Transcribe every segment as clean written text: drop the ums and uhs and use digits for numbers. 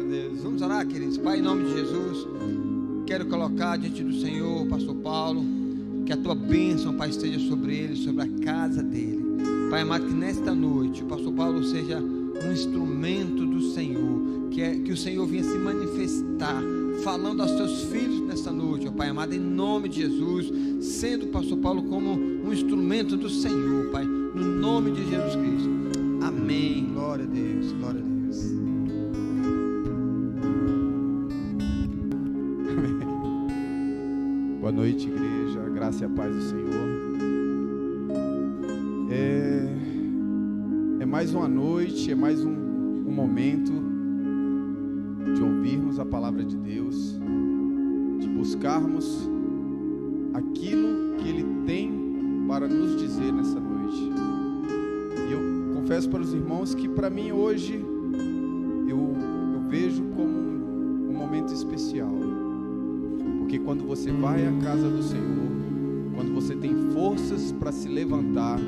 Deus. Vamos orar, queridos. Pai, em nome de Jesus, quero colocar diante do Senhor, pastor Paulo, que a tua bênção, Pai, esteja sobre ele, sobre a casa dele. Pai amado, que nesta noite o pastor Paulo seja um instrumento do Senhor, que o Senhor venha se manifestar, falando aos teus filhos nesta noite, ó Pai amado, em nome de Jesus, sendo o pastor Paulo como um instrumento do Senhor, Pai, no nome de Jesus Cristo. Amém. Glória a Deus, glória a Deus. Amém. Boa noite, igreja, a graça e a paz do Senhor. É mais uma noite, é mais um momento de ouvirmos a palavra de Deus, de buscarmos aquilo que Ele tem para nos dizer nessa noite. E eu confesso para os irmãos que para mim hoje eu vejo como um momento especial, porque quando você vai à casa do Senhor, quando você tem forças para se levantar,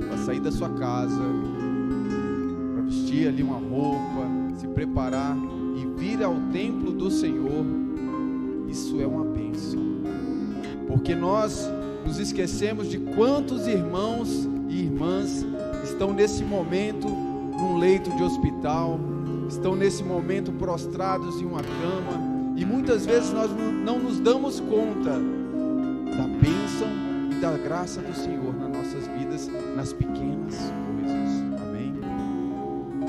para sair da sua casa, para vestir ali uma roupa, se preparar e vir ao templo do Senhor, isso é uma bênção, porque nós nos esquecemos de quantos irmãos e irmãs estão nesse momento num leito de hospital, estão nesse momento prostrados em uma cama, e muitas vezes nós não nos damos conta da bênção e da graça do Senhor nas nossas vidas, nas pequenas coisas. Amém?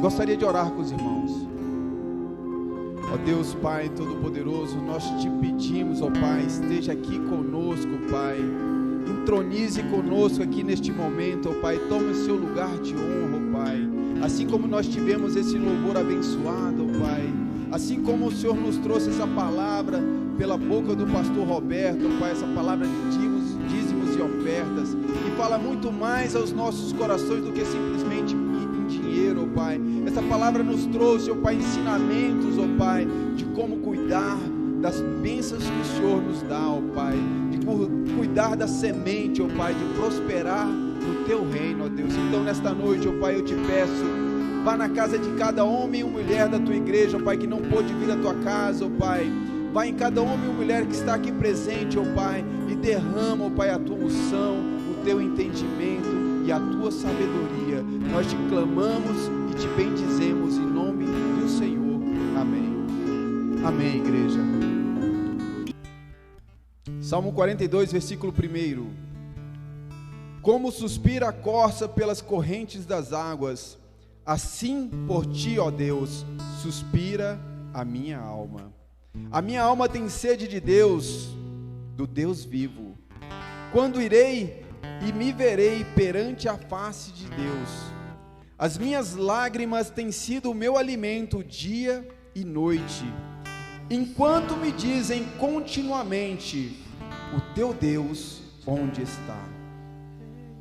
Gostaria de orar com os irmãos. Ó Deus Pai Todo-Poderoso, nós te pedimos, ó Pai, esteja aqui conosco, Pai, entronize conosco aqui neste momento, ó Pai, tome o seu lugar de honra, ó Pai, assim como nós tivemos esse louvor abençoado, ó Pai, assim como o Senhor nos trouxe essa palavra pela boca do pastor Roberto, ó Pai, essa palavra de dízimos e ofertas, e fala muito mais aos nossos corações do que simplesmente dinheiro, ó Pai. Essa palavra nos trouxe, ó Pai, ensinamentos, ó Pai, de como cuidar das bênçãos que o Senhor nos dá, ó Pai, de cuidar da semente, ó Pai, de prosperar no Teu reino, ó Deus. Então nesta noite, ó Pai, eu te peço, vá na casa de cada homem e mulher da Tua igreja, ó Pai, que não pôde vir à Tua casa, ó Pai, vá em cada homem e mulher que está aqui presente, ó Pai, e derrama, ó Pai, a Tua unção, o Teu entendimento e a Tua sabedoria. Nós te clamamos e te bendizemos em nome do Senhor. Amém. Amém, igreja. Salmo 42, versículo 1. Como suspira a corça pelas correntes das águas, assim por ti, ó Deus, suspira a minha alma. A minha alma tem sede de Deus, do Deus vivo. Quando irei e me verei perante a face de Deus? As minhas lágrimas têm sido o meu alimento dia e noite, enquanto me dizem continuamente: o teu Deus onde está?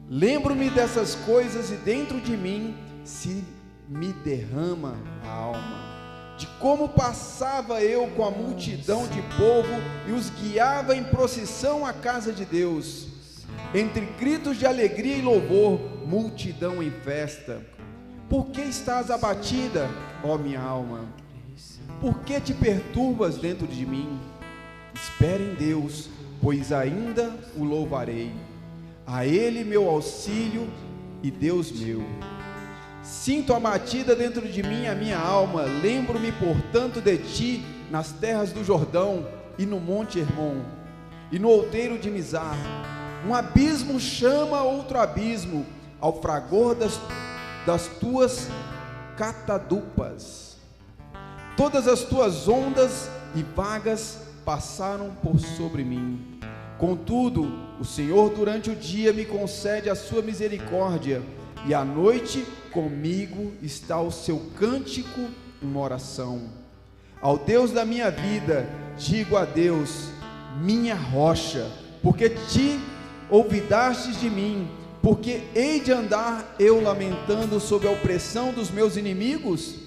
Lembro-me dessas coisas e dentro de mim se me derrama a alma, de como passava eu com a multidão de povo e os guiava em procissão à casa de Deus, entre gritos de alegria e louvor, multidão em festa. Por que estás abatida, ó minha alma? Por que te perturbas dentro de mim? Espere em Deus, pois ainda o louvarei. A Ele meu auxílio e Deus meu. Sinto abatida dentro de mim a minha alma. Lembro-me, portanto, de ti nas terras do Jordão e no monte Hermon e no outeiro de Mizar. Um abismo chama outro abismo ao fragor das tuas catadupas. Todas as tuas ondas e vagas passaram por sobre mim. Contudo, o Senhor durante o dia me concede a sua misericórdia, e à noite comigo está o seu cântico, uma oração. Ao Deus da minha vida digo adeus, minha rocha, porque te olvidastes de mim. Porque hei de andar eu lamentando sob a opressão dos meus inimigos?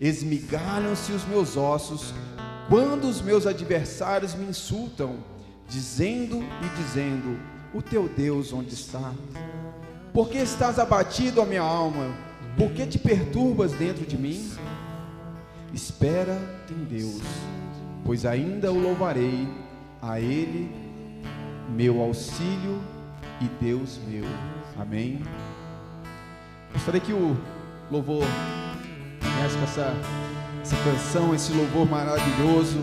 Esmigalham-se os meus ossos, quando os meus adversários me insultam, dizendo, o teu Deus onde está? Por que estás abatido, ó minha alma? Por que te perturbas dentro de mim? espera em Deus, pois ainda o louvarei, a Ele, meu auxílio e Deus meu. Amém. Gostaria que o louvor viesse com essa canção, esse louvor maravilhoso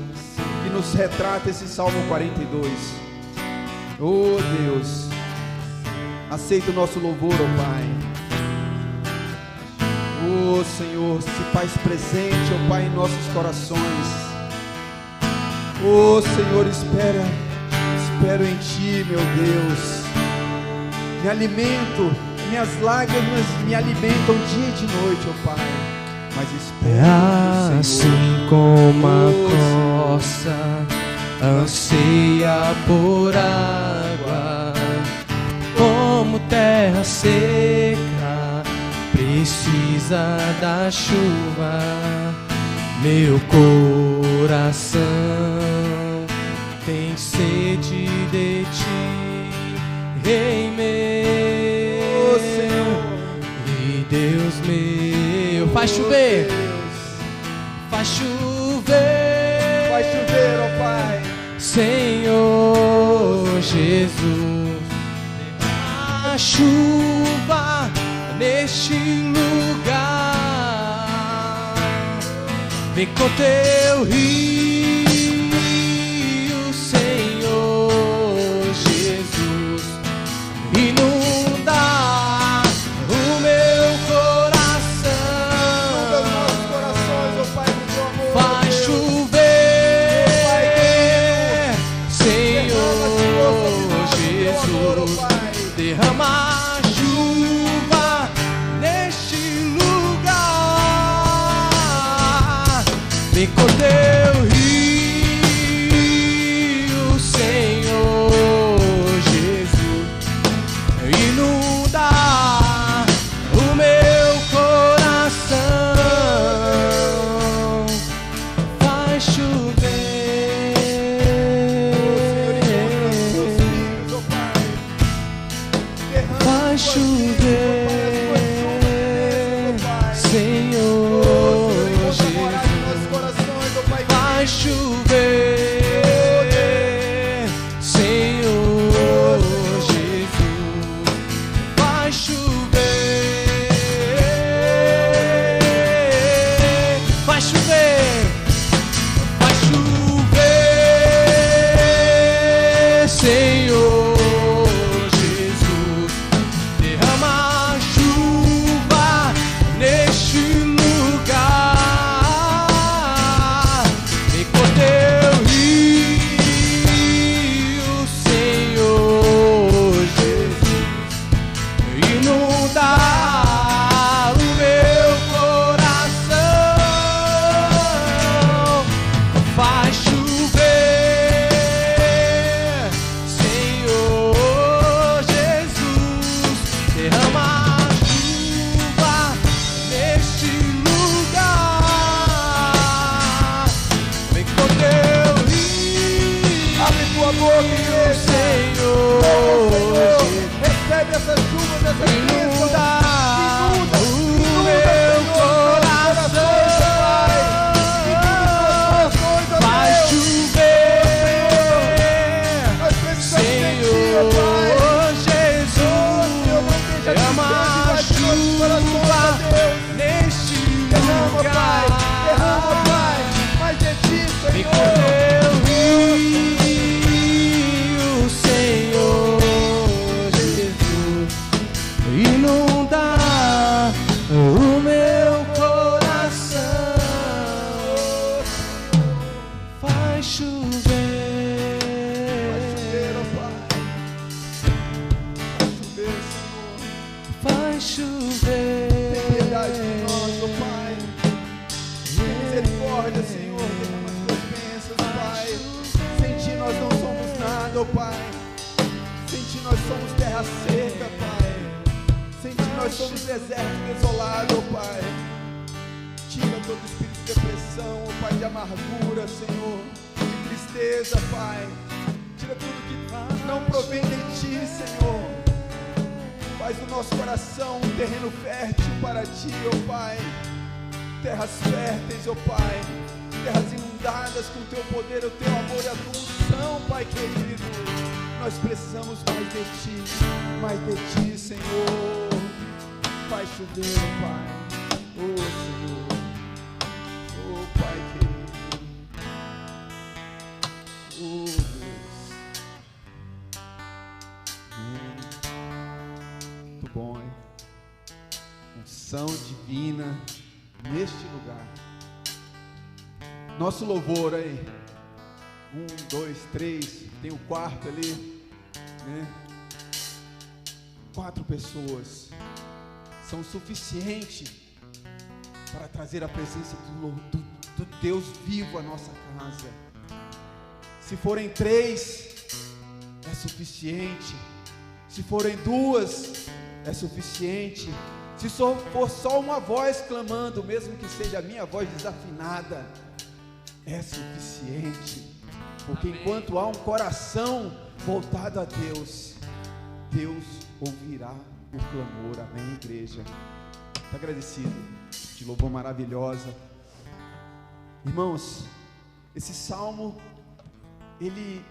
que nos retrata esse Salmo 42. Oh Deus, aceita o nosso louvor, oh Pai. Oh Senhor, se faz presente, oh Pai, em nossos corações. Oh Senhor, espero em Ti, meu Deus. Me alimento, minhas lágrimas me alimentam dia e de noite, oh Pai. Mas espero no Senhor. Assim como a costa anseia por água, como terra seca precisa da chuva, meu coração tem sede de Ti, Rei meu, Oh Senhor, e Deus meu. Faz chover, faz chover, faz chover, oh Pai. Senhor Jesus, a chuva neste lugar, vem com Teu rio, Senhor Jesus, inunda o meu coração, Inunda os nossos corações, oh Pai, com Teu amor. faz Deus. chover, Senhor Jesus, Jesus, derrama chuva neste lugar, vem com Teu rio, Senhor Jesus, inunda o meu coração, faz chover, faz chover, Senhor Jesus, faz chover, Senhor Jesus, faz chover, faz chover, faz chover, Senhor Jesus, derrama chuva neste lugar, vem com Teu rio, Senhor Jesus, inunda o meu coração, faz chover, Senhor Jesus, derrama chuva neste lugar, vem com Teu rio, Abre tua boca, igreja. Senhor Jesus, Recebe essa chuva, dessa bênção. inunda o Inunda, meu Senhor, coração, Pai. faz chover, Nós precisamos de Ti, Senhor oh Pai. Jesus, derrama chuva neste Derrama, Pai. Derrama, lugar, Pai. Mais de Ti, vem com Senhor. Teu rio, Senhor Jesus, inunda o meu coração, faz chover, Chover, oh Pai. Chover, Senhor. faz chover, Tem piedade de nós, oh Pai. Tem misericórdia, Senhor. Derrama as Tuas bênçãos, Pai. Sem Ti nós não somos nada, oh Pai. Sem Ti nós somos terra seca, Pai. Sem Ti nós somos deserto desolado, oh Pai. Tira todo espírito de depressão, oh Pai, de amargura, Senhor, de tristeza, Pai. Tira tudo que não provém de Ti, Senhor. Faz do nosso coração um terreno fértil para Ti, oh Pai. terras férteis, ó Pai, terras inundadas com o Teu poder, o Teu amor e a Tua unção, Pai querido. Nós precisamos mais de Ti, Senhor. Faz chover, Pai, Senhor, Pai querido, Deus. Muito bom, hein? Unção divina neste lugar. Nosso louvor aí, 1, 2, 3, tem o quarto ali, né? 4 pessoas são suficientes para trazer a presença do Deus vivo à nossa casa. Se forem 3, é suficiente. Se forem 2, é suficiente. Se for só uma voz clamando, mesmo que seja a minha voz desafinada, é suficiente. Porque enquanto há um coração voltado a Deus, Deus ouvirá o clamor. Amém, igreja? Estou agradecido. De louvor maravilhosa. Irmãos, esse salmo, ele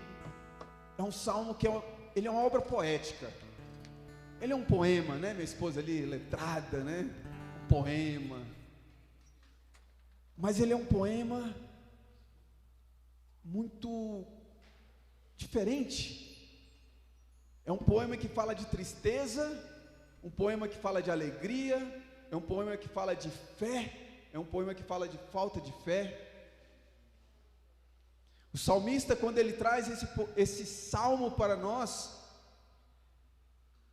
é um salmo que ele é uma obra poética. Ele é um poema, né? Minha esposa ali, letrada, né? Um poema. Mas ele é um poema muito diferente. É um poema que fala de tristeza, um poema que fala de alegria, é um poema que fala de fé, é um poema que fala de falta de fé. O salmista, quando ele traz esse salmo para nós,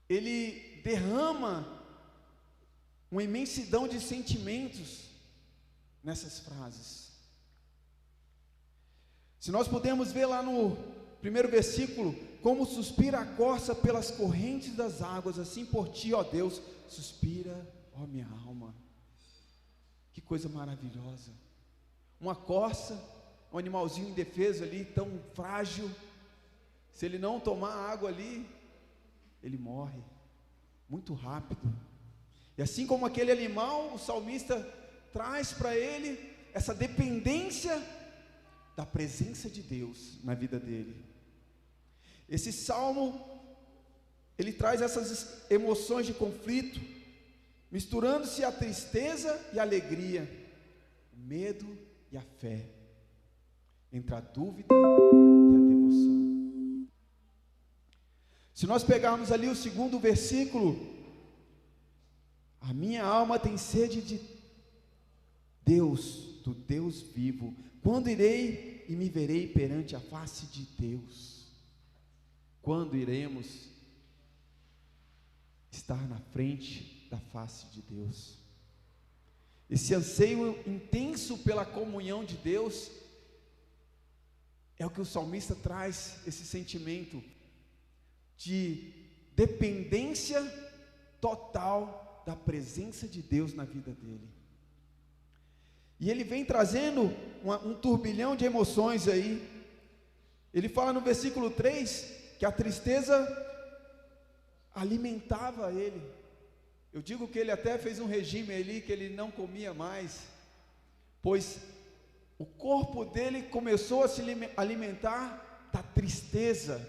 ele derrama uma imensidão de sentimentos nessas frases. Se nós pudermos ver lá no primeiro versículo, como suspira a corça pelas correntes das águas, assim por ti, ó Deus, suspira, ó minha alma. Que coisa maravilhosa. Uma corça, um animalzinho indefeso ali, tão frágil, se ele não tomar água ali, ele morre muito rápido. E assim como aquele animal, o salmista traz para ele essa dependência da presença de Deus na vida dele. Esse salmo, ele traz essas emoções de conflito, misturando-se a tristeza e a alegria, o medo e a fé, entre a dúvida e a devoção. Se nós pegarmos ali o segundo versículo, a minha alma tem sede de Deus, do Deus vivo. Quando irei e me verei perante a face de Deus? Quando iremos estar na frente da face de Deus? Esse anseio intenso pela comunhão de Deus é o que o salmista traz, esse sentimento de dependência total da presença de Deus na vida dele. E ele vem trazendo um turbilhão de emoções aí. Ele fala no versículo 3 que a tristeza alimentava ele. Eu digo que ele até fez um regime ali, que ele não comia mais, pois o corpo dele começou a se alimentar da tristeza,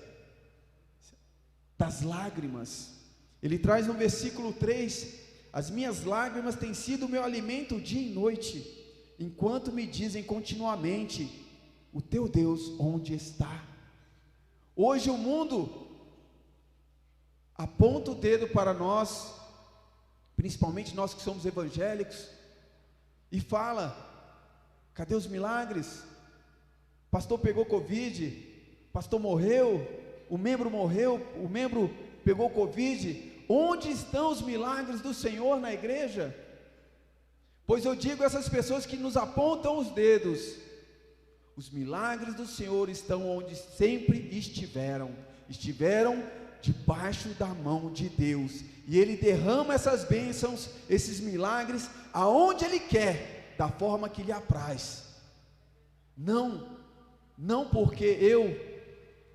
das lágrimas. Ele traz no versículo 3: as minhas lágrimas têm sido o meu alimento dia e noite, enquanto me dizem continuamente: o teu Deus onde está? Hoje o mundo aponta o dedo para nós, principalmente nós que somos evangélicos, e fala: cadê os milagres? Pastor pegou Covid, pastor morreu, o membro morreu, o membro pegou Covid. Onde estão os milagres do Senhor na igreja? Pois eu digo a essas pessoas que nos apontam os dedos: os milagres do Senhor estão onde sempre estiveram debaixo da mão de Deus, e Ele derrama essas bênçãos, esses milagres, aonde Ele quer, da forma que lhe apraz. Não porque eu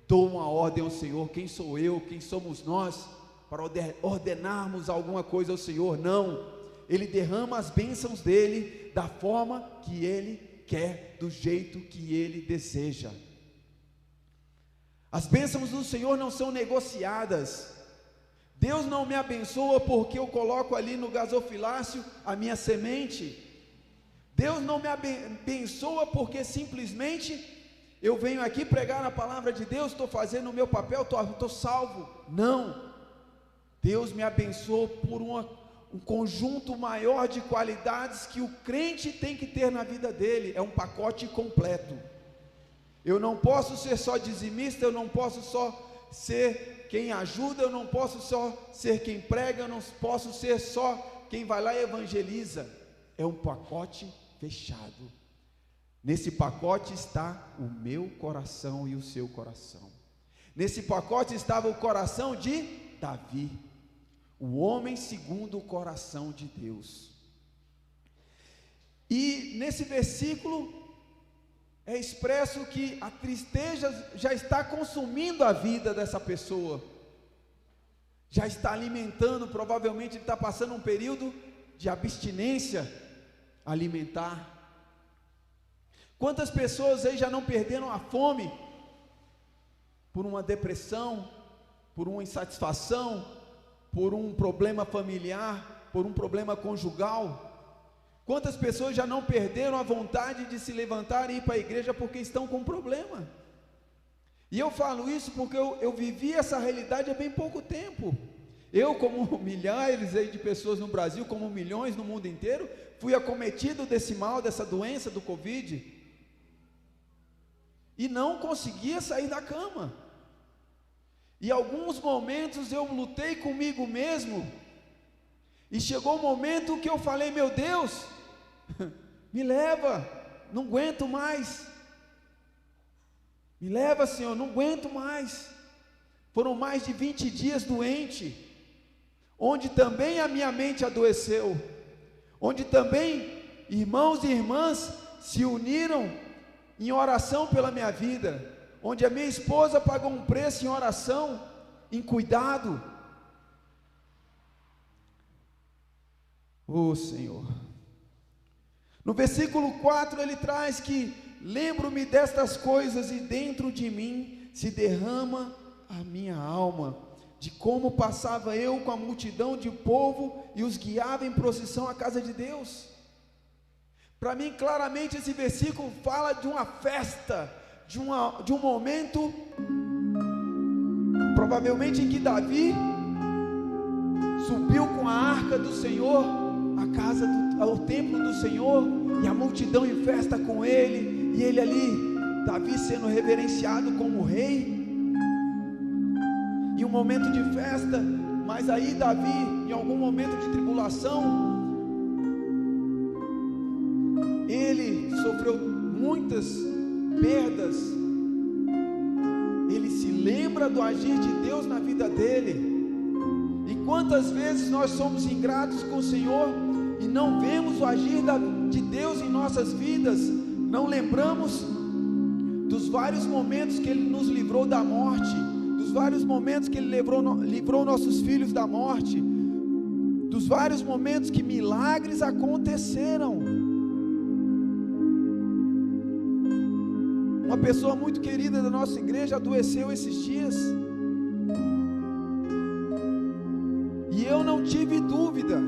dou uma ordem ao Senhor. Quem sou eu, quem somos nós para ordenarmos alguma coisa ao Senhor? Não, Ele derrama as bênçãos dele da forma que ele quer, do jeito que ele deseja. As bênçãos do Senhor não são negociadas. Deus não me abençoa porque eu coloco ali no gasofilácio a minha semente. Deus não me abençoa porque simplesmente eu venho aqui pregar a palavra de Deus, estou fazendo o meu papel, estou salvo. Não. Deus me abençoou por um conjunto maior de qualidades que o crente tem que ter na vida dele. É um pacote completo. Eu não posso ser só dizimista, eu não posso só ser quem ajuda, eu não posso só ser quem prega, eu não posso ser só quem vai lá e evangeliza. É um pacote fechado. Nesse pacote está o meu coração e o seu coração. Nesse pacote estava o coração de Davi, o homem segundo o coração de Deus. E nesse versículo é expresso que a tristeza já está consumindo a vida dessa pessoa, já está alimentando, provavelmente ele está passando um período de abstinência alimentar. Quantas pessoas aí já não perderam a fome por uma depressão, por uma insatisfação, por um problema familiar, por um problema conjugal? Quantas pessoas já não perderam a vontade de se levantar e ir para a igreja porque estão com problema? E eu falo isso porque eu vivi essa realidade há bem pouco tempo. Eu, como milhares aí de pessoas no Brasil, como milhões no mundo inteiro, fui acometido desse mal, dessa doença do Covid, e não conseguia sair da cama. E alguns momentos eu lutei comigo mesmo, e chegou um momento que eu falei: meu Deus, me leva, não aguento mais, me leva, Senhor, não aguento mais. Foram mais de 20 dias doente, onde também a minha mente adoeceu, onde também irmãos e irmãs se uniram em oração pela minha vida, onde a minha esposa pagou um preço em oração, em cuidado. Oh Senhor, no versículo 4 ele traz que: lembro-me destas coisas e dentro de mim se derrama a minha alma, de como passava eu com a multidão de povo e os guiava em procissão à casa de Deus. Para mim, claramente, esse versículo fala de uma festa, de um momento, provavelmente em que Davi subiu com a arca do Senhor ao templo do Senhor, e a multidão em festa com ele, e ele ali, Davi sendo reverenciado como rei, em um momento de festa. Mas aí Davi, em algum momento de tribulação, ele sofreu muitas perdas, ele se lembra do agir de Deus na vida dele. E quantas vezes nós somos ingratos com o Senhor e não vemos o agir de Deus em nossas vidas, não lembramos dos vários momentos que Ele nos livrou da morte, dos vários momentos que Ele livrou nossos filhos da morte, dos vários momentos que milagres aconteceram. Uma pessoa muito querida da nossa igreja adoeceu esses dias, e eu não tive dúvida.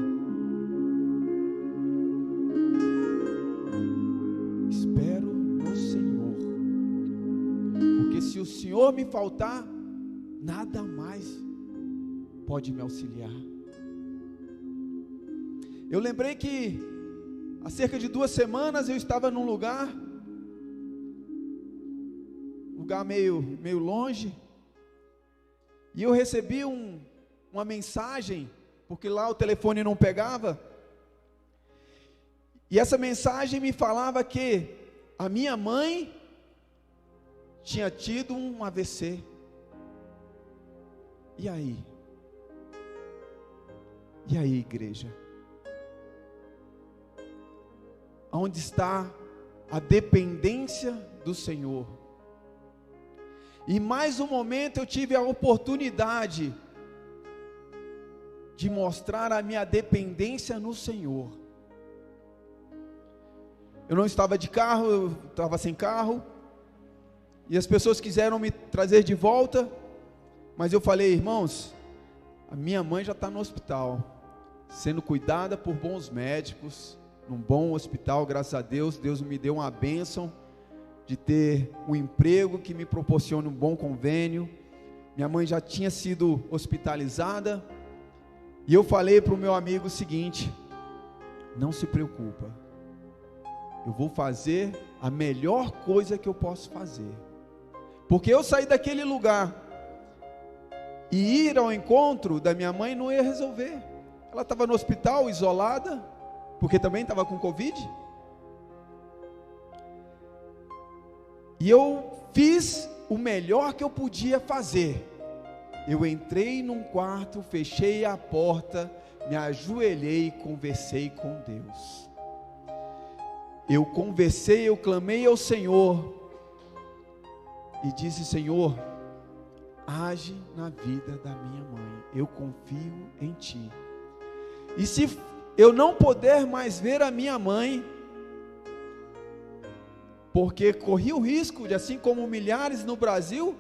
Espero no Senhor, porque se o Senhor me faltar, nada mais pode me auxiliar. Eu lembrei que há cerca de 2 semanas eu estava num lugar meio longe, e eu recebi uma mensagem, porque lá o telefone não pegava, e essa mensagem me falava que a minha mãe tinha tido um AVC. E aí? E aí, igreja? Onde está a dependência do Senhor? E mais um momento eu tive a oportunidade de mostrar a minha dependência no Senhor. Eu não estava de carro, eu estava sem carro, e as pessoas quiseram me trazer de volta, mas eu falei: irmãos, a minha mãe já está no hospital, sendo cuidada por bons médicos, num bom hospital, graças a Deus. Deus me deu uma bênção de ter um emprego que me proporciona um bom convênio. Minha mãe já tinha sido hospitalizada, e eu falei para o meu amigo o seguinte: não se preocupa, eu vou fazer a melhor coisa que eu posso fazer, porque eu sair daquele lugar e ir ao encontro da minha mãe não ia resolver. Ela estava no hospital, isolada, porque também estava com Covid, e eu fiz o melhor que eu podia fazer. Eu entrei num quarto, fechei a porta, me ajoelhei e conversei com Deus. Eu conversei, eu clamei ao Senhor e disse: Senhor, age na vida da minha mãe, eu confio em Ti. E se eu não puder mais ver a minha mãe, porque corri o risco de, assim como milhares no Brasil,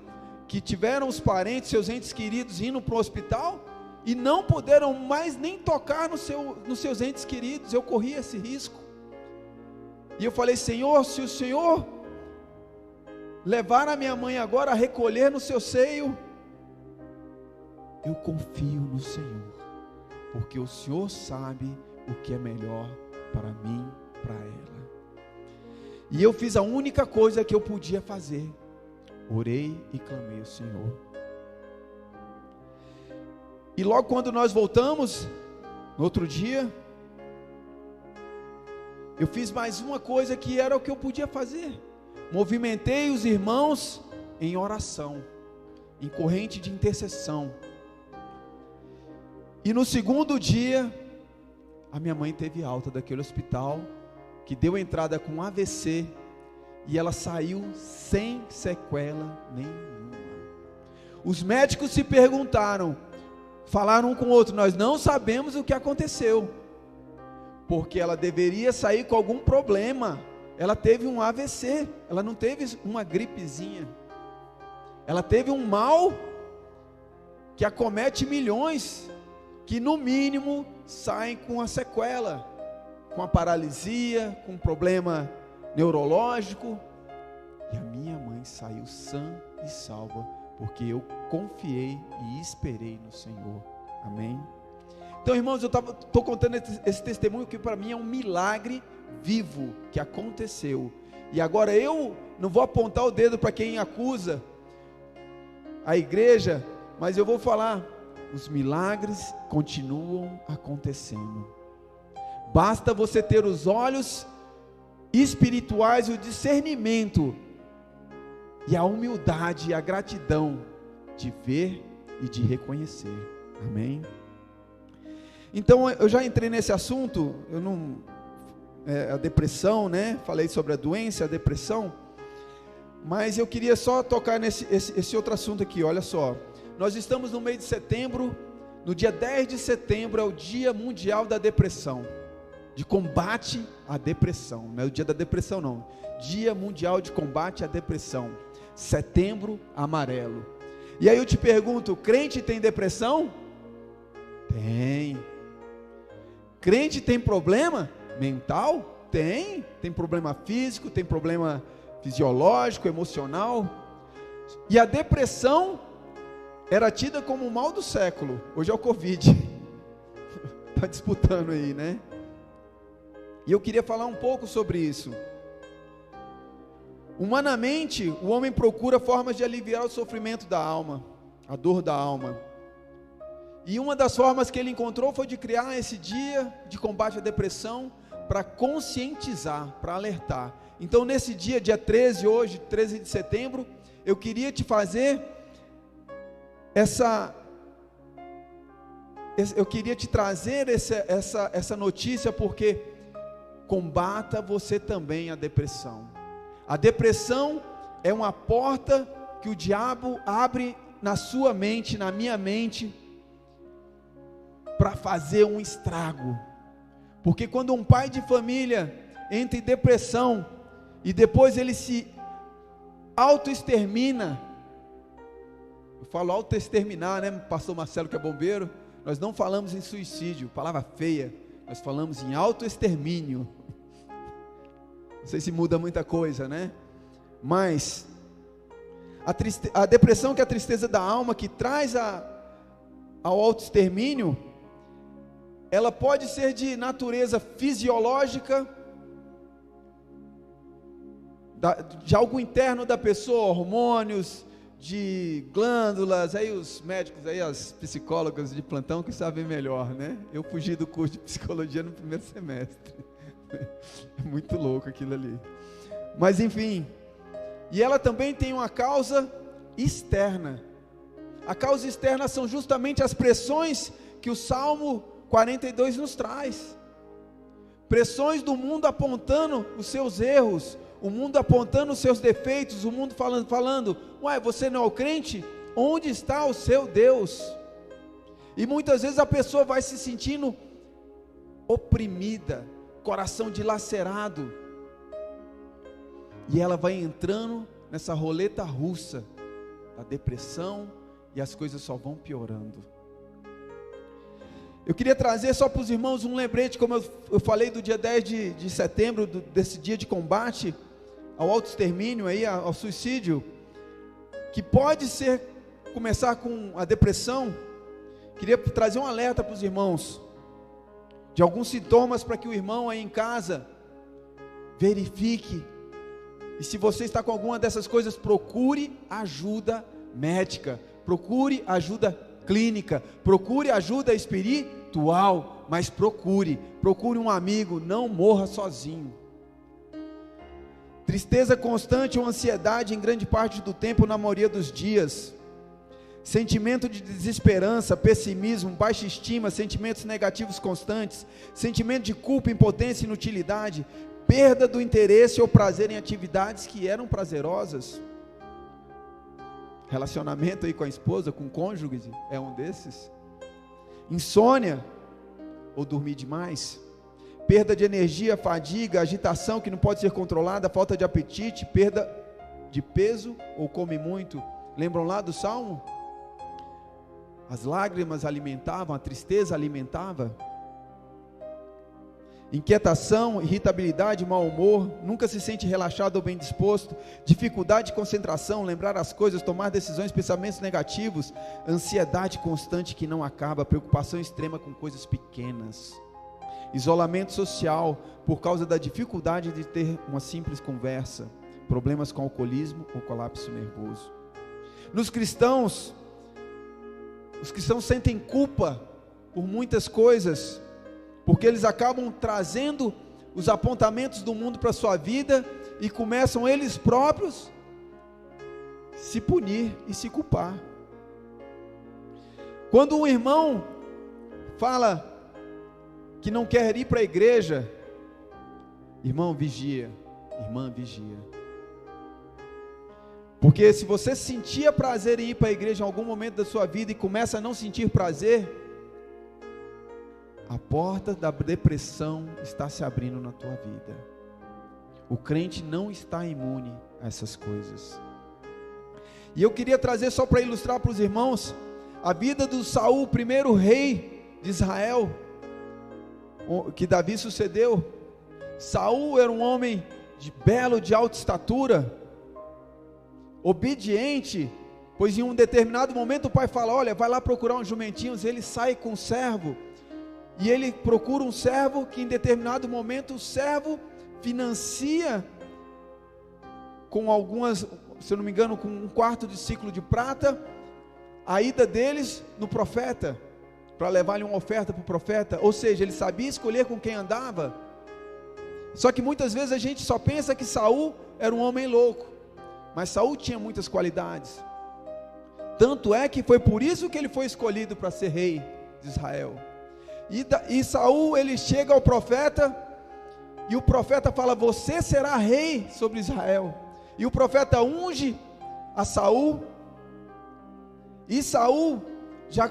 que tiveram os parentes, seus entes queridos indo para o hospital, e não puderam mais nem tocar nos seus entes queridos, eu corri esse risco, e eu falei: Senhor, se o Senhor levar a minha mãe agora a recolher no seu seio, eu confio no Senhor, porque o Senhor sabe o que é melhor para mim, para ela. E eu fiz a única coisa que eu podia fazer, orei e clamei ao Senhor. E logo quando nós voltamos, no outro dia, eu fiz mais uma coisa que era o que eu podia fazer. Movimentei os irmãos em oração, em corrente de intercessão. E no segundo dia, a minha mãe teve alta daquele hospital, que deu entrada com AVC, e ela saiu sem sequela nenhuma. Os médicos se perguntaram, falaram um com o outro: nós não sabemos o que aconteceu, porque ela deveria sair com algum problema. Ela teve um AVC, ela não teve uma gripezinha, ela teve um mal que acomete milhões, que no mínimo saem com a sequela, com a paralisia, com um problema neurológico. E a minha mãe saiu sã e salva, porque eu confiei e esperei no Senhor. Amém? Então, irmãos, eu estou contando esse testemunho que para mim é um milagre vivo que aconteceu. E agora eu não vou apontar o dedo para quem acusa a igreja, mas eu vou falar: os milagres continuam acontecendo. Basta você ter os olhos espirituais e o discernimento, e a humildade e a gratidão de ver e de reconhecer. Amém? Então eu já entrei nesse assunto, a depressão, né? Falei sobre a doença, a depressão, mas eu queria só tocar esse outro assunto aqui. Olha só, nós estamos no mês de setembro, no dia 10 de setembro é o Dia Mundial da Depressão, de combate à depressão. Não é o dia da depressão não, Dia Mundial de Combate à Depressão, Setembro Amarelo. E aí eu te pergunto: crente tem depressão? Tem. Crente tem problema mental? Tem problema físico, tem problema fisiológico, emocional. E a depressão era tida como o mal do século. Hoje é o Covid. Está disputando aí, né? E eu queria falar um pouco sobre isso. Humanamente, o homem procura formas de aliviar o sofrimento da alma, a dor da alma. E uma das formas que ele encontrou foi de criar esse dia de combate à depressão, para conscientizar, para alertar. Então nesse dia 13, hoje, 13 de setembro, eu queria te fazer eu queria te trazer essa notícia, porque combata você também a depressão. A depressão é uma porta que o diabo abre na sua mente, na minha mente, para fazer um estrago. Porque quando um pai de família entra em depressão e depois ele se autoextermina, eu falo autoexterminar, né, pastor Marcelo que é bombeiro, nós não falamos em suicídio, palavra feia, nós falamos em autoextermínio. Não sei se muda muita coisa, né? Mas a depressão, que é a tristeza da alma, que traz ao autoextermínio, ela pode ser de natureza fisiológica, de algo interno da pessoa, hormônios, de glândulas, aí os médicos, aí as psicólogas de plantão que sabem melhor, né? Eu fugi do curso de psicologia no primeiro semestre, é muito louco aquilo ali, mas enfim, e ela também tem uma causa externa. A causa externa são justamente as pressões que o Salmo 42 nos traz, pressões do mundo apontando os seus erros, o mundo apontando os seus defeitos, o mundo falando, ué, você não é o crente? Onde está o seu Deus? E muitas vezes a pessoa vai se sentindo oprimida, coração dilacerado, e ela vai entrando nessa roleta russa da depressão, e as coisas só vão piorando. Eu queria trazer só para os irmãos um lembrete, como eu falei do dia 10 de setembro, desse dia de combate ao autoextermínio, aí, ao suicídio, que pode começar com a depressão. Queria trazer um alerta para os irmãos, de alguns sintomas, para que o irmão aí em casa verifique, e se você está com alguma dessas coisas, procure ajuda médica, procure ajuda clínica, procure ajuda espiritual, mas procure um amigo, não morra sozinho. Tristeza constante ou ansiedade em grande parte do tempo, na maioria dos dias, sentimento de desesperança, pessimismo, baixa estima, sentimentos negativos constantes, sentimento de culpa, impotência, inutilidade, perda do interesse ou prazer em atividades que eram prazerosas. Relacionamento aí com a esposa, com o cônjuge, é um desses. Insônia, ou dormir demais, perda de energia, fadiga, agitação que não pode ser controlada, falta de apetite, perda de peso ou come muito. Lembram lá do Salmo? As lágrimas alimentavam, a tristeza alimentava. Inquietação, irritabilidade, mau humor, nunca se sente relaxado ou bem disposto, dificuldade de concentração, lembrar as coisas, tomar decisões, pensamentos negativos, ansiedade constante que não acaba, preocupação extrema com coisas pequenas, isolamento social por causa da dificuldade de ter uma simples conversa, problemas com alcoolismo ou colapso nervoso. Nos cristãos, os cristãos sentem culpa por muitas coisas, porque eles acabam trazendo os apontamentos do mundo para a sua vida e começam eles próprios se punir e se culpar. Quando um irmão fala que não quer ir para a igreja, irmão, vigia, irmã, vigia, porque se você sentia prazer em ir para a igreja em algum momento da sua vida e começa a não sentir prazer, a porta da depressão está se abrindo na tua vida. O crente não está imune a essas coisas. E eu queria trazer só para ilustrar para os irmãos a vida do Saul, o primeiro rei de Israel, que Davi sucedeu. Saul era um homem belo, de alta estatura, obediente, pois em um determinado momento o pai fala, olha, vai lá procurar uns jumentinhos. Ele sai com um servo, e ele procura um servo, que em determinado momento o servo financia com algumas, se eu não me engano, com um quarto de ciclo de prata, a ida deles no profeta, para levar-lhe uma oferta para o profeta. Ou seja, ele sabia escolher com quem andava. Só que muitas vezes a gente só pensa que Saul era um homem louco, mas Saul tinha muitas qualidades. Tanto é que foi por isso que ele foi escolhido para ser rei de Israel. E Saul, ele chega ao profeta, e o profeta fala, você será rei sobre Israel. E o profeta unge a Saul, e Saul já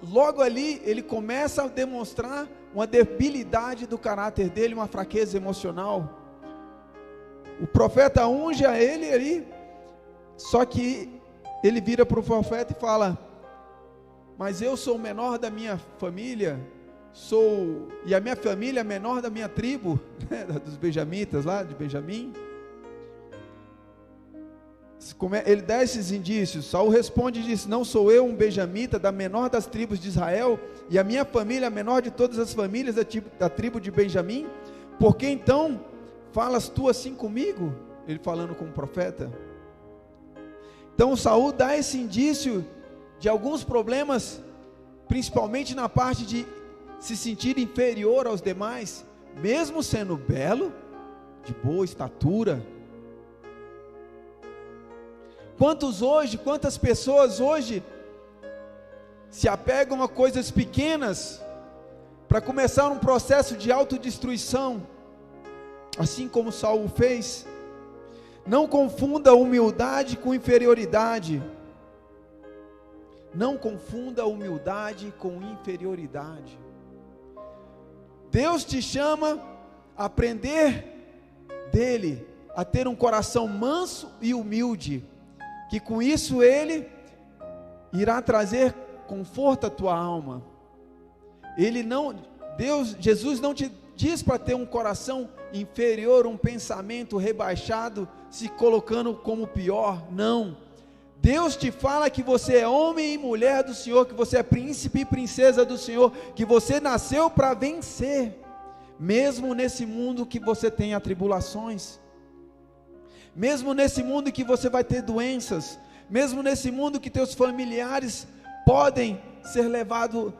logo ali, ele começa a demonstrar uma debilidade do caráter dele, uma fraqueza emocional. O profeta unge a ele ali, só que ele vira para o profeta e fala: mas eu sou o menor da minha família, e a minha família é a menor da minha tribo, né, dos benjamitas lá, de Benjamim. Ele dá esses indícios. Saul responde e diz: não sou eu um benjamita da menor das tribos de Israel, e a minha família é a menor de todas as famílias da tribo de Benjamim? Por que então falas tu assim comigo? Ele falando com o profeta. Então Saul dá esse indício de alguns problemas, principalmente na parte de se sentir inferior aos demais, mesmo sendo belo, de boa estatura. Quantas pessoas hoje se apegam a coisas pequenas para começar um processo de autodestruição, assim como Saul fez. Não confunda humildade com inferioridade. Não confunda humildade com inferioridade. Deus te chama a aprender dele, a ter um coração manso e humilde, que com isso ele irá trazer conforto à tua alma. Jesus não te diz para ter um coração inferior, um pensamento rebaixado, se colocando como pior. Não. Deus te fala que você é homem e mulher do Senhor, que você é príncipe e princesa do Senhor, que você nasceu para vencer, mesmo nesse mundo que você tem atribulações, mesmo nesse mundo que você vai ter doenças, mesmo nesse mundo que teus familiares podem ser levados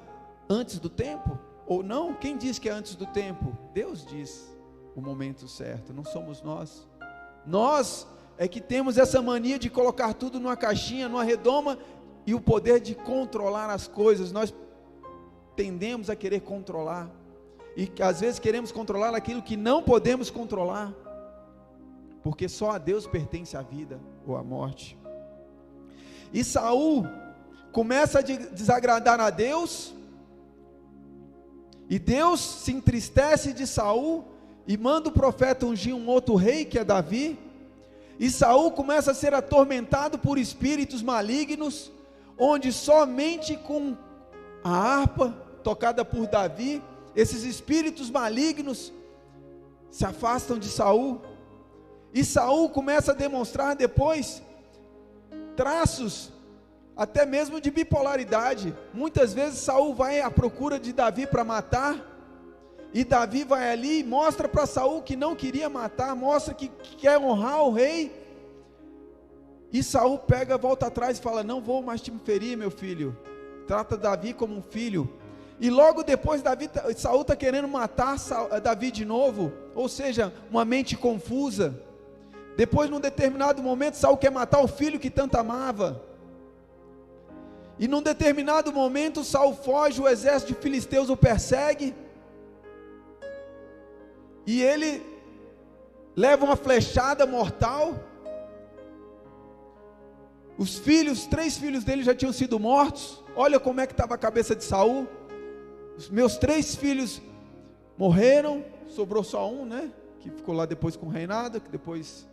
antes do tempo, ou não. Quem diz que é antes do tempo? Deus diz o momento certo, não somos nós. Nós é que temos essa mania de colocar tudo numa caixinha, numa redoma, e o poder de controlar as coisas. Nós tendemos a querer controlar, e às vezes queremos controlar aquilo que não podemos controlar, porque só a Deus pertence a vida ou a morte. E Saul começa a desagradar a Deus, e Deus se entristece de Saul e manda o profeta ungir um outro rei, que é Davi. E Saul começa a ser atormentado por espíritos malignos, onde somente com a harpa tocada por Davi, esses espíritos malignos se afastam de Saul. E Saul começa a demonstrar depois traços até mesmo de bipolaridade. Muitas vezes Saul vai à procura de Davi para matar, e Davi vai ali e mostra para Saul que não queria matar, mostra que quer honrar o rei. E Saul pega, volta atrás e fala: não vou mais te ferir, meu filho. Trata Davi como um filho. E logo depois Saul está querendo matar Davi de novo, ou seja, uma mente confusa. Depois, num determinado momento, Saul quer matar o filho que tanto amava. E num determinado momento, Saul foge, o exército de filisteus o persegue, e ele leva uma flechada mortal. Os 3 filhos dele já tinham sido mortos. Olha como é que estava a cabeça de Saul. Os meus 3 filhos morreram, sobrou só um, né? Que ficou lá depois com o reinado, que depois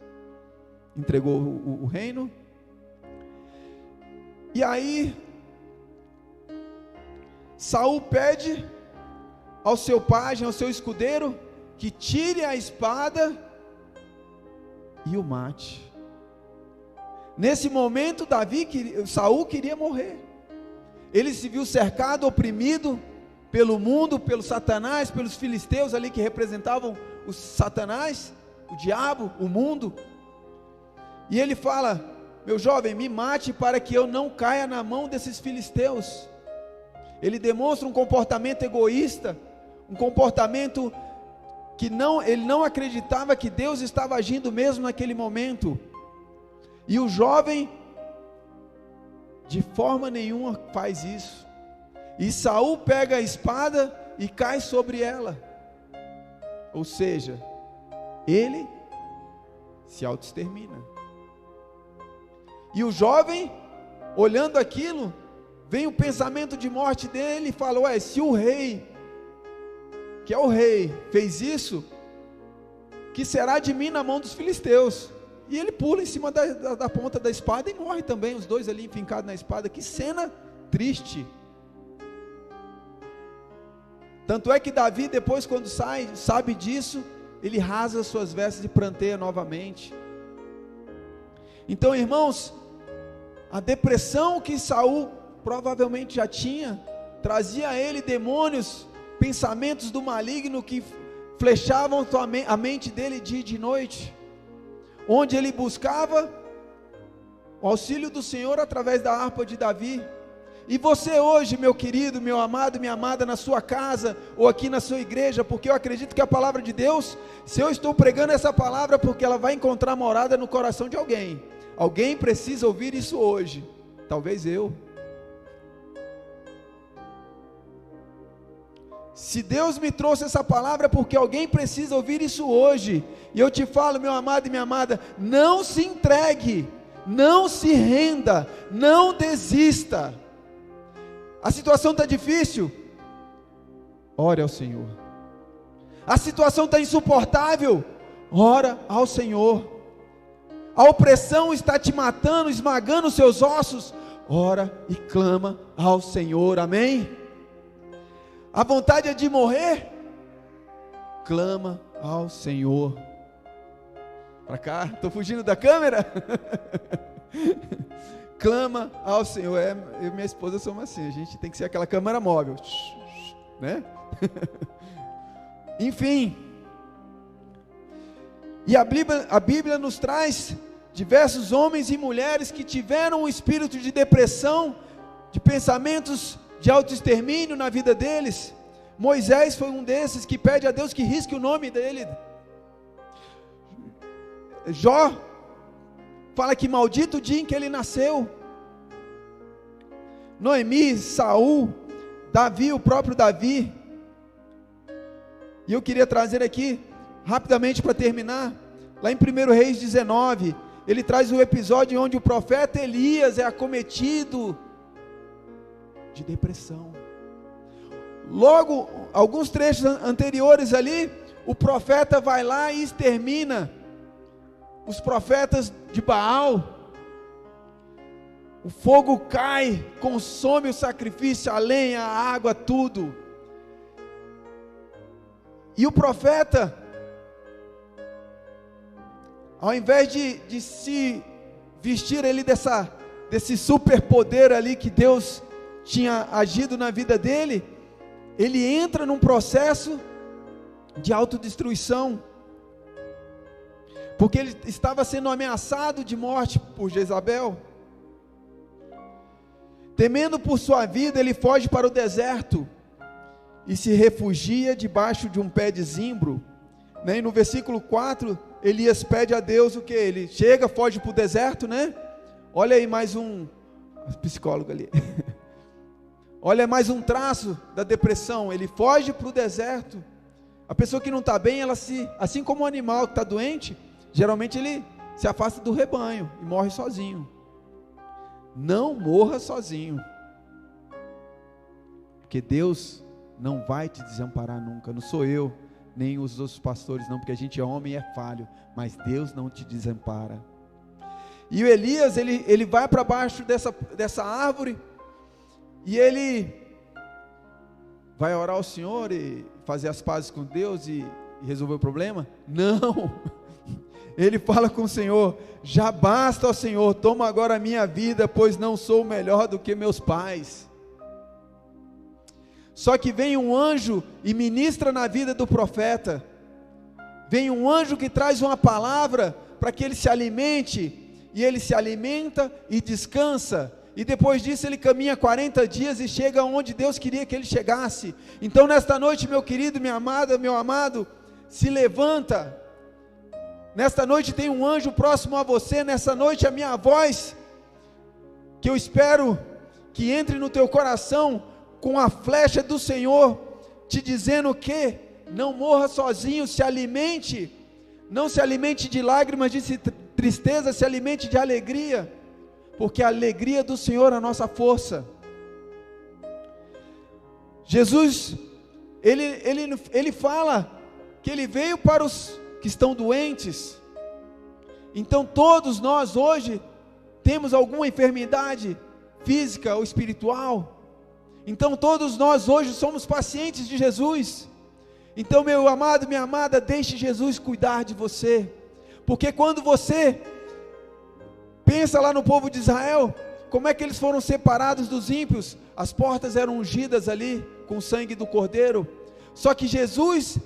entregou o reino. E aí Saul pede ao seu pajem, ao seu escudeiro, que tire a espada e o mate. Nesse momento Saul queria morrer. Ele se viu cercado, oprimido pelo mundo, pelo Satanás, pelos filisteus ali que representavam o Satanás, o diabo, o mundo. E ele fala: meu jovem, me mate para que eu não caia na mão desses filisteus. Ele demonstra um comportamento egoísta, um comportamento que ele não acreditava que Deus estava agindo mesmo naquele momento. E o jovem de forma nenhuma faz isso. E Saul pega a espada e cai sobre ela. Ou seja, ele se autoextermina. E o jovem, olhando aquilo, vem o pensamento de morte dele e fala: ué, se o rei, que é o rei, fez isso, que será de mim na mão dos filisteus? E ele pula em cima da ponta da espada e morre também, os dois ali enfincados na espada. Que cena triste. Tanto é que Davi, depois, quando sabe disso, ele rasga suas vestes e pranteia novamente. Então, irmãos, a depressão que Saul provavelmente já tinha, trazia a ele demônios, pensamentos do maligno que flechavam a mente dele dia e de noite, onde ele buscava o auxílio do Senhor através da harpa de Davi. E você hoje, meu querido, meu amado, minha amada, na sua casa ou aqui na sua igreja, porque eu acredito que a palavra de Deus, se eu estou pregando essa palavra, porque ela vai encontrar morada no coração de alguém. Alguém precisa ouvir isso hoje, talvez eu. Se Deus me trouxe essa palavra, é porque alguém precisa ouvir isso hoje. E eu te falo, meu amado e minha amada, não se entregue, não se renda, não desista. A situação está difícil? Ore ao Senhor. A situação está insuportável? Ora ao Senhor. A opressão está te matando, esmagando os seus ossos? Ora e clama ao Senhor, amém? A vontade é de morrer? Clama ao Senhor. Para cá, estou fugindo da câmera? Clama ao Senhor. Eu e minha esposa somos assim, a gente tem que ser aquela câmera móvel, né? Enfim, e a Bíblia nos traz diversos homens e mulheres que tiveram um espírito de depressão, de pensamentos de autoextermínio na vida deles. Moisés foi um desses que pede a Deus que risque o nome dele. Jó fala que maldito o dia em que ele nasceu. Noemi, Saul, Davi, o próprio Davi. E eu queria trazer aqui, rapidamente para terminar, lá em 1 Reis 19, ele traz o episódio onde o profeta Elias é acometido de depressão. Logo, alguns trechos anteriores ali, o profeta vai lá e extermina os profetas de Baal. O fogo cai, consome o sacrifício, a lenha, a água, tudo. E o profeta, ao invés de se vestir ele desse superpoder ali que Deus tinha agido na vida dele, ele entra num processo de autodestruição, porque ele estava sendo ameaçado de morte por Jezabel. Temendo por sua vida, ele foge para o deserto e se refugia debaixo de um pé de zimbro, né? E no versículo 4, Elias pede a Deus o que? Ele chega, foge para o deserto, né? Olha aí mais um psicólogo ali. Olha mais um traço da depressão. Ele foge para o deserto. A pessoa que não está bem, ela assim como o animal que está doente, geralmente ele se afasta do rebanho e morre sozinho. Não morra sozinho, porque Deus não vai te desamparar nunca. Não sou eu, nem os outros pastores não, porque a gente é homem e é falho, mas Deus não te desampara. E o Elias, ele vai para baixo dessa árvore, e ele vai orar ao Senhor e fazer as pazes com Deus e resolver o problema? Não. Ele fala com o Senhor: já basta, ó Senhor, toma agora a minha vida, pois não sou melhor do que meus pais. Só que vem um anjo e ministra na vida do profeta. Vem um anjo que traz uma palavra para que ele se alimente, e ele se alimenta e descansa, e depois disso ele caminha 40 dias e chega onde Deus queria que ele chegasse. Então nesta noite, meu querido, minha amada, meu amado, se levanta. Nesta noite tem um anjo próximo a você. Nessa noite a minha voz, que eu espero que entre no teu coração com a flecha do Senhor, te dizendo que não morra sozinho, se alimente, não se alimente de lágrimas, de tristeza, se alimente de alegria, porque a alegria do Senhor é a nossa força. Jesus, ele fala que ele veio para os que estão doentes. Então todos nós hoje temos alguma enfermidade física ou espiritual. Então todos nós hoje somos pacientes de Jesus. Então, meu amado, minha amada, deixe Jesus cuidar de você. Porque quando você pensa lá no povo de Israel, como é que eles foram separados dos ímpios? As portas eram ungidas ali com o sangue do Cordeiro. Só que Jesus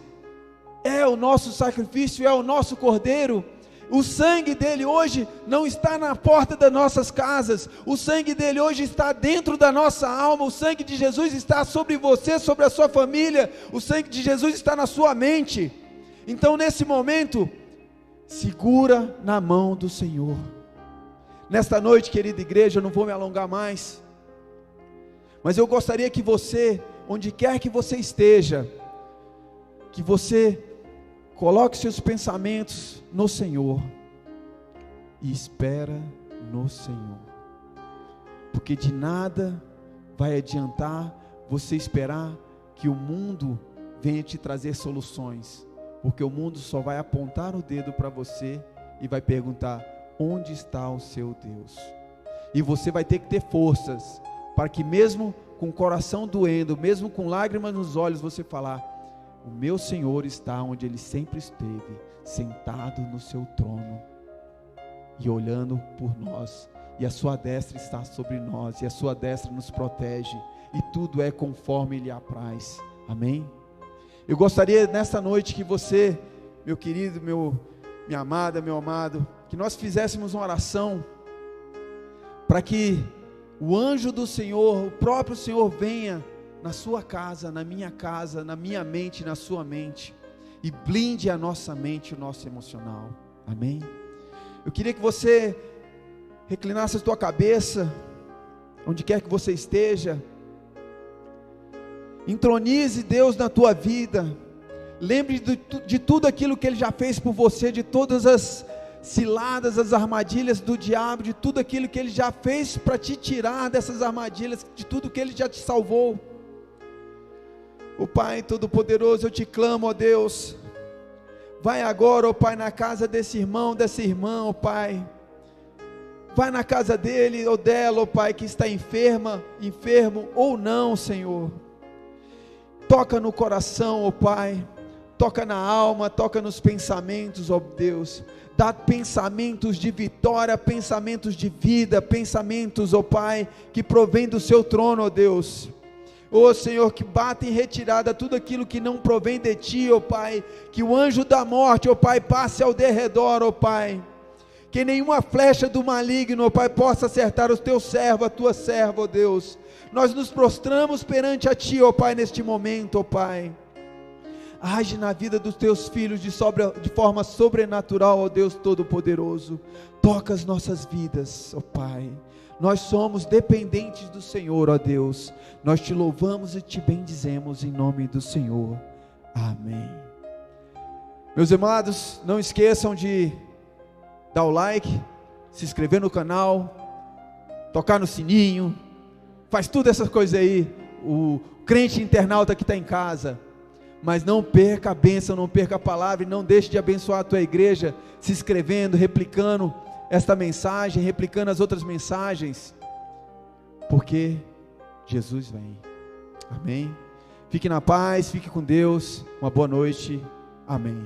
é o nosso sacrifício, é o nosso Cordeiro. O sangue dele hoje não está na porta das nossas casas. O sangue dele hoje está dentro da nossa alma. O sangue de Jesus está sobre você, sobre a sua família. O sangue de Jesus está na sua mente. Então, nesse momento, segura na mão do Senhor. Nesta noite, querida igreja, eu não vou me alongar mais, mas eu gostaria que você, onde quer que você esteja, que você coloque seus pensamentos no Senhor e espera no Senhor, porque de nada vai adiantar você esperar que o mundo venha te trazer soluções, porque o mundo só vai apontar o dedo para você e vai perguntar: onde está o seu Deus? E você vai ter que ter forças para que, mesmo com o coração doendo, mesmo com lágrimas nos olhos, você falar: o meu Senhor está onde Ele sempre esteve, sentado no seu trono e olhando por nós, e a sua destra está sobre nós, e a sua destra nos protege, e tudo é conforme Ele apraz. Amém? Eu gostaria nessa noite que você, meu querido, minha amada, meu amado, que nós fizéssemos uma oração para que o anjo do Senhor, o próprio Senhor, venha na sua casa, na minha mente, na sua mente, e blinde a nossa mente, o nosso emocional. Amém? Eu queria que você reclinasse a tua cabeça, onde quer que você esteja, entronize Deus na tua vida, lembre de tudo aquilo que Ele já fez por você, de todas as ciladas, as armadilhas do diabo, de tudo aquilo que Ele já fez para te tirar dessas armadilhas, de tudo que Ele já te salvou. O Pai Todo-Poderoso, eu te clamo, ó Deus, vai agora, ó Pai, na casa desse irmão, dessa irmã, ó Pai, vai na casa dele ou dela, ó Pai, que está enfermo ou não, Senhor, toca no coração, ó Pai, toca na alma, toca nos pensamentos, ó Deus, dá pensamentos de vitória, pensamentos de vida, pensamentos, ó Pai, que provém do seu trono, ó Deus. Ó Senhor, que bata em retirada tudo aquilo que não provém de Ti, ó Pai, que o anjo da morte, ó Pai, passe ao derredor, ó Pai, que nenhuma flecha do maligno, ó Pai, possa acertar os Teus servos, a Tua serva, ó Deus. Nós nos prostramos perante a Ti, ó Pai, neste momento, ó Pai. Age na vida dos Teus filhos de forma sobrenatural, ó Deus Todo-Poderoso. Toca as nossas vidas, ó Pai. Nós somos dependentes do Senhor, ó Deus. Nós Te louvamos e Te bendizemos em nome do Senhor. Amém. Meus amados, não esqueçam de dar o like, se inscrever no canal, tocar no sininho, faz tudo essas coisas aí, o crente internauta que está em casa. Mas não perca a bênção, não perca a palavra, e não deixe de abençoar a tua igreja, se inscrevendo, replicando esta mensagem, replicando as outras mensagens, porque Jesus vem. Amém? Fique na paz, fique com Deus, uma boa noite. Amém.